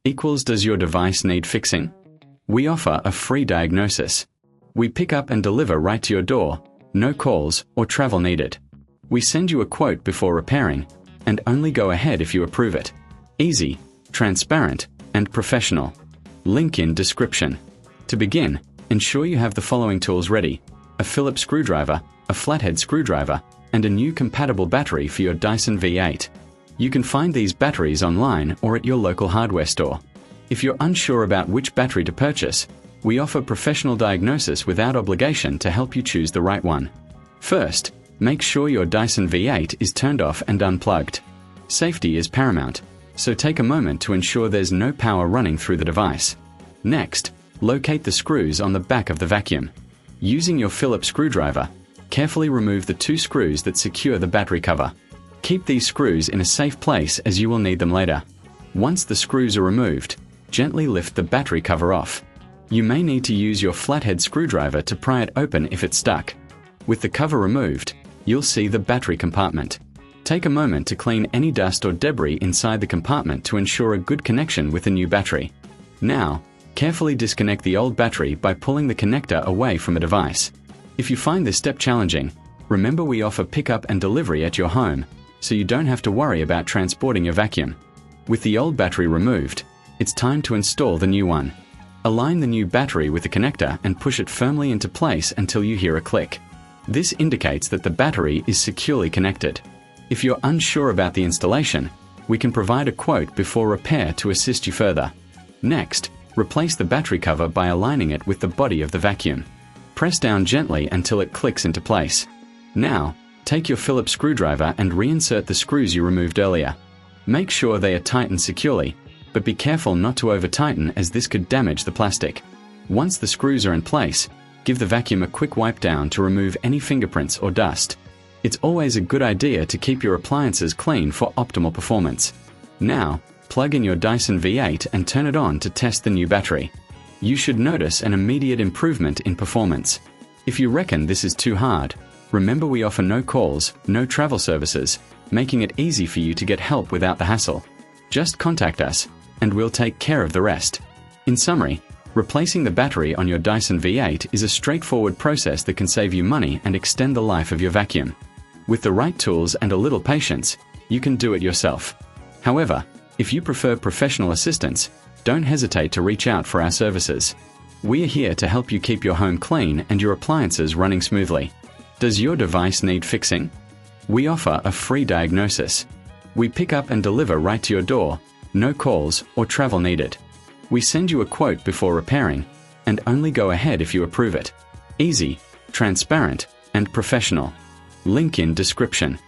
equals does your device need fixing? We offer a free diagnosis. We pick up and deliver right to your door, no calls or travel needed. We send you a quote before repairing, and only go ahead if you approve it. Easy, transparent, and professional. Link in description. To begin, ensure you have the following tools ready: a Phillips screwdriver, a flathead screwdriver, and a new compatible battery for your Dyson V8. You can find these batteries online or at your local hardware store. If you're unsure about which battery to purchase, we offer professional diagnosis without obligation to help you choose the right one. First, make sure your Dyson V8 is turned off and unplugged. Safety is paramount, so take a moment to ensure there's no power running through the device. Next, locate the screws on the back of the vacuum. Using your Phillips screwdriver, carefully remove the 2 screws that secure the battery cover. Keep these screws in a safe place as you will need them later. Once the screws are removed, gently lift the battery cover off. You may need to use your flathead screwdriver to pry it open if it's stuck. With the cover removed, you'll see the battery compartment. Take a moment to clean any dust or debris inside the compartment to ensure a good connection with the new battery. Now, carefully disconnect the old battery by pulling the connector away from the device. If you find this step challenging, remember we offer pickup and delivery at your home, so you don't have to worry about transporting your vacuum. With the old battery removed, it's time to install the new one. Align the new battery with the connector and push it firmly into place until you hear a click. This indicates that the battery is securely connected. If you're unsure about the installation, we can provide a quote before repair to assist you further. Next, replace the battery cover by aligning it with the body of the vacuum. Press down gently until it clicks into place. Now, take your Phillips screwdriver and reinsert the screws you removed earlier. Make sure they are tightened securely, but be careful not to over-tighten as this could damage the plastic. Once the screws are in place, give the vacuum a quick wipe down to remove any fingerprints or dust. It's always a good idea to keep your appliances clean for optimal performance. Now, plug in your Dyson V8 and turn it on to test the new battery. You should notice an immediate improvement in performance. If you reckon this is too hard, remember we offer no calls, no travel services, making it easy for you to get help without the hassle. Just contact us, and we'll take care of the rest. In summary, replacing the battery on your Dyson V8 is a straightforward process that can save you money and extend the life of your vacuum. With the right tools and a little patience, you can do it yourself. However, if you prefer professional assistance, don't hesitate to reach out for our services. We are here to help you keep your home clean and your appliances running smoothly. Does your device need fixing? We offer a free diagnosis. We pick up and deliver right to your door, no calls or travel needed. We send you a quote before repairing, and only go ahead if you approve it. Easy, transparent, and professional. Link in description.